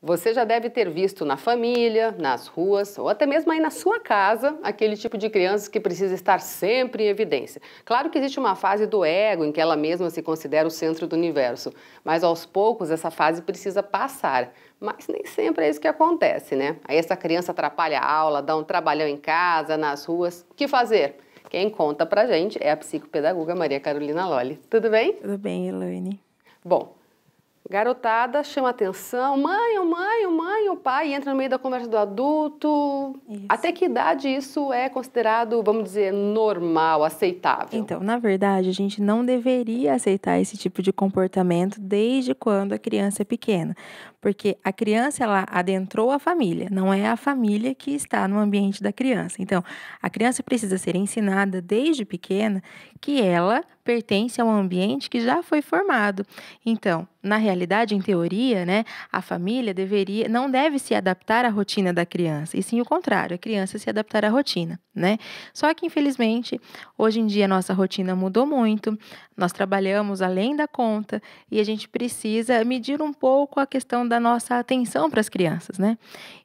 Você já deve ter visto na família, nas ruas ou até mesmo aí na sua casa aquele tipo de criança que precisa estar sempre em evidência. Claro que existe uma fase do ego em que ela mesma se considera o centro do universo, mas aos poucos essa fase precisa passar. Mas nem sempre é isso que acontece, né? Aí essa criança atrapalha a aula, dá um trabalhão em casa, nas ruas. O que fazer? Quem conta pra gente é a psicopedagoga Maria Carolina Lolli. Tudo bem? Tudo bem, Elaine. Bom, garotada chama atenção, mãe, o pai, entra no meio da conversa do adulto. Isso. Até que idade isso é considerado, vamos dizer, normal, aceitável? Então, na verdade, a gente não deveria aceitar esse tipo de comportamento desde quando a criança é pequena, porque a criança, ela adentrou a família, não é a família que está no ambiente da criança. Então, a criança precisa ser ensinada desde pequena que ela pertence a um ambiente que já foi formado. Então, na realidade, em teoria, né, a família não deve se adaptar à rotina da criança, e sim o contrário, a criança se adaptar à rotina, né? Só que, infelizmente, hoje em dia a nossa rotina mudou muito, nós trabalhamos além da conta e a gente precisa medir um pouco a questão da nossa atenção para as crianças, né?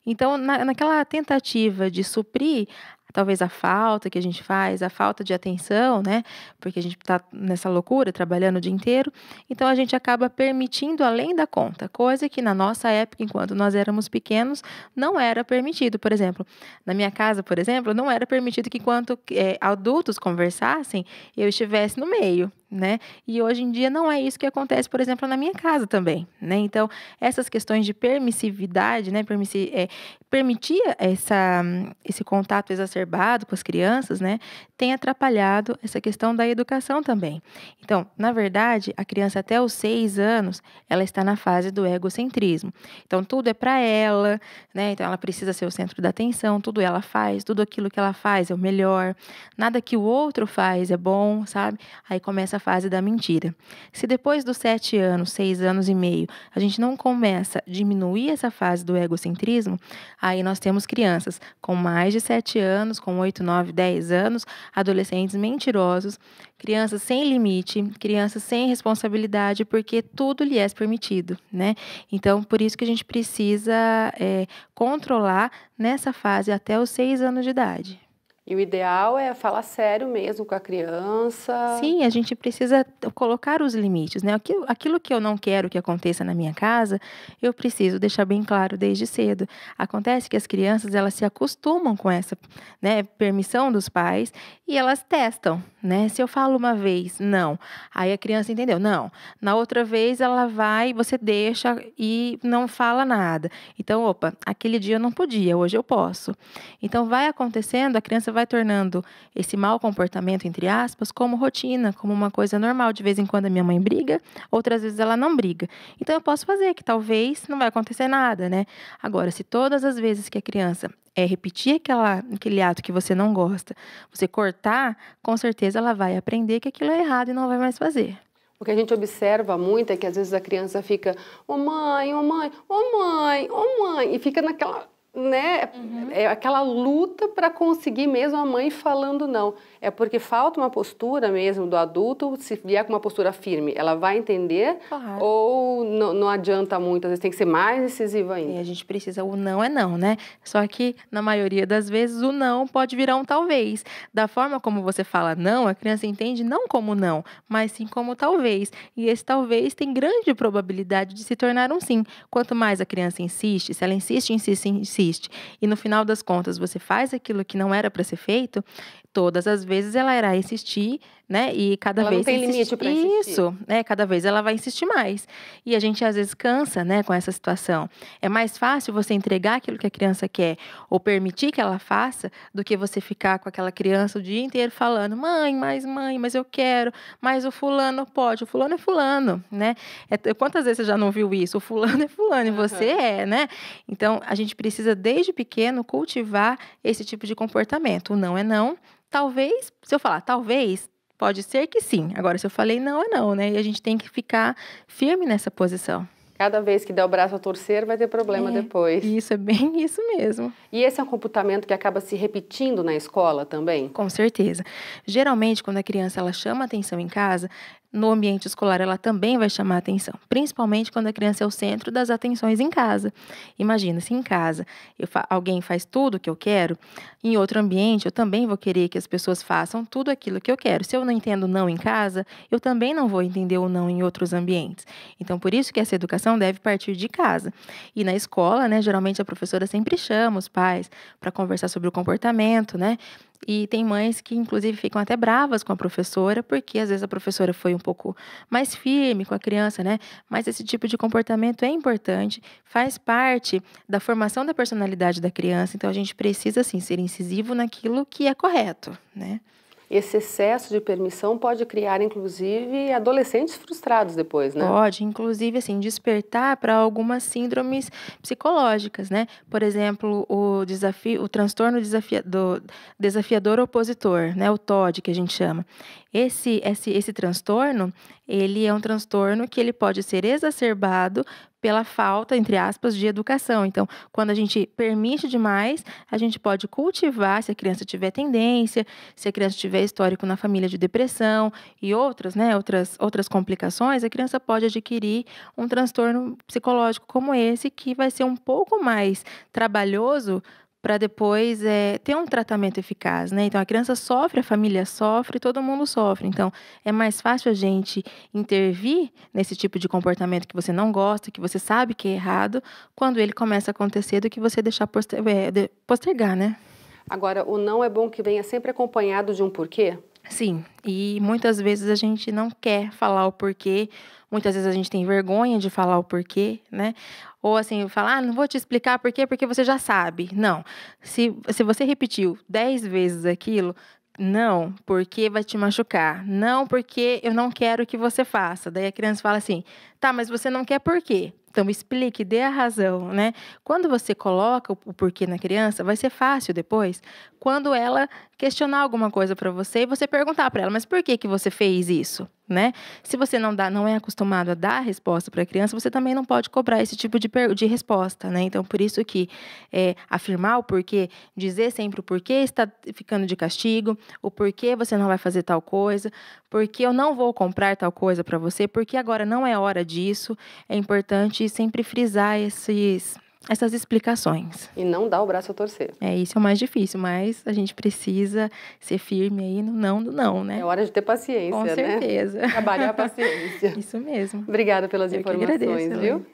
Então, naquela tentativa de suprir talvez a falta que a gente faz, a falta de atenção, né? Porque a gente está nessa loucura, trabalhando o dia inteiro. Então, a gente acaba permitindo além da conta, coisa que na nossa época, enquanto nós éramos pequenos, não era permitido. Por exemplo, na minha casa, por exemplo, não era permitido que enquanto adultos conversassem, eu estivesse no meio, né? E hoje em dia não é isso que acontece, por exemplo, na minha casa também, né? Então, essas questões de permissividade, né? Permitir esse contato exacerbado com as crianças, né? Tem atrapalhado essa questão da educação também. Então, na verdade, a criança até os 6 anos, ela está na fase do egocentrismo. Então, tudo é para ela, né? Então, ela precisa ser o centro da atenção, tudo ela faz, tudo aquilo que ela faz é o melhor, nada que o outro faz é bom, sabe? Aí começa a fase da mentira. Se depois dos 7 anos, 6 anos e meio, a gente não começa a diminuir essa fase do egocentrismo, aí nós temos crianças com mais de 7 anos, com 8, 9, 10 anos, adolescentes mentirosos, crianças sem limite, crianças sem responsabilidade, porque tudo lhe é permitido, né? Então, por isso que a gente precisa controlar nessa fase até os 6 anos de idade. E o ideal é falar sério mesmo com a criança. Sim, a gente precisa colocar os limites, né? Aquilo que eu não quero que aconteça na minha casa, eu preciso deixar bem claro desde cedo. Acontece que as crianças, elas se acostumam com essa, né, permissão dos pais e elas testam, né? Se eu falo uma vez, não, aí a criança entendeu, não. Na outra vez ela vai, você deixa e não fala nada. Então, opa, aquele dia eu não podia, hoje eu posso. Então, vai acontecendo, a criança vai tornando esse mau comportamento, entre aspas, como rotina, como uma coisa normal. De vez em quando a minha mãe briga, outras vezes ela não briga. Então, eu posso fazer, que talvez não vai acontecer nada, né? Agora, se todas as vezes que a criança repetir aquele ato que você não gosta, você cortar, com certeza ela vai aprender que aquilo é errado e não vai mais fazer. O que a gente observa muito é que às vezes a criança fica, ô mãe, ô mãe, ô mãe, ô mãe, e fica naquela, né, é aquela luta para conseguir mesmo a mãe falando não. É porque falta uma postura mesmo do adulto, se vier com uma postura firme, ela vai entender, Claro. ou não adianta muito, às vezes tem que ser mais decisiva ainda. E a gente precisa, o não é não, né? Só que, na maioria das vezes, o não pode virar um talvez. Da forma como você fala não, a criança entende não como não, mas sim como talvez. E esse talvez tem grande probabilidade de se tornar um sim. Quanto mais a criança insiste, se ela insiste, e no final das contas você faz aquilo que não era para ser feito, todas as vezes ela irá insistir, né? E cada Ela vez não tem limite para insistir. Isso, né? Cada vez ela vai insistir mais. E a gente às vezes cansa, né, com essa situação. É mais fácil você entregar aquilo que a criança quer ou permitir que ela faça do que você ficar com aquela criança o dia inteiro falando: mãe, mas eu quero, mas o fulano pode, o fulano é fulano, né? Quantas vezes você já não viu isso? O fulano é fulano e você é, né? Então, a gente precisa desde pequeno cultivar esse tipo de comportamento. O não é não. Talvez, se eu falar talvez, pode ser que sim. Agora, se eu falei não, é não, né? E a gente tem que ficar firme nessa posição. Cada vez que der o braço a torcer, vai ter problema depois. Isso, é bem isso mesmo. E esse é um comportamento que acaba se repetindo na escola também? Com certeza. Geralmente, quando a criança ela chama atenção em casa, no ambiente escolar ela também vai chamar atenção, principalmente quando a criança é o centro das atenções em casa. Imagina, se em casa alguém faz tudo o que eu quero, em outro ambiente eu também vou querer que as pessoas façam tudo aquilo que eu quero. Se eu não entendo não em casa, eu também não vou entender o não em outros ambientes. Então, por isso que essa educação deve partir de casa. E na escola, né, geralmente a professora sempre chama os pais para conversar sobre o comportamento, né? E tem mães que, inclusive, ficam até bravas com a professora, porque às vezes a professora foi um pouco mais firme com a criança, né? Mas esse tipo de comportamento é importante, faz parte da formação da personalidade da criança, então a gente precisa, sim, ser incisivo naquilo que é correto, né? Esse excesso de permissão pode criar, inclusive, adolescentes frustrados depois, né? Pode, inclusive, assim, despertar para algumas síndromes psicológicas, né? Por exemplo, o transtorno desafiador opositor, né? O TOD, que a gente chama. Esse transtorno, ele é um transtorno que ele pode ser exacerbado pela falta, entre aspas, de educação. Então, quando a gente permite demais, a gente pode cultivar, se a criança tiver tendência, se a criança tiver histórico na família de depressão e outras, né, outras complicações, a criança pode adquirir um transtorno psicológico como esse, que vai ser um pouco mais trabalhoso para depois ter um tratamento eficaz, né? Então, a criança sofre, a família sofre, todo mundo sofre. Então, é mais fácil a gente intervir nesse tipo de comportamento que você não gosta, que você sabe que é errado, quando ele começa a acontecer, do que você deixar postergar, né? Agora, o não é bom que venha sempre acompanhado de um porquê? Sim, e muitas vezes a gente não quer falar o porquê, muitas vezes a gente tem vergonha de falar o porquê, né? Ou assim, falar, não vou te explicar por quê, porque você já sabe. Não, se você repetiu 10 vezes aquilo, não, porque vai te machucar. Não, porque eu não quero que você faça. Daí a criança fala assim, tá, mas você não quer por quê? Então, explique, dê a razão, né? Quando você coloca o porquê na criança, vai ser fácil depois, quando ela questionar alguma coisa para você e você perguntar para ela, mas por que você fez isso, né? Se você não é acostumado a dar a resposta para a criança, você também não pode cobrar esse tipo de resposta, né? Então, por isso que afirmar o porquê, dizer sempre o porquê está ficando de castigo, o porquê você não vai fazer tal coisa, porque eu não vou comprar tal coisa para você, porque agora não é hora disso. É importante sempre frisar essas explicações. E não dar o braço a torcer. Isso é o mais difícil, mas a gente precisa ser firme aí no não do não, né? É hora de ter paciência, Com certeza. Trabalhar a paciência. Isso mesmo. Obrigada pelas informações, agradeço, viu?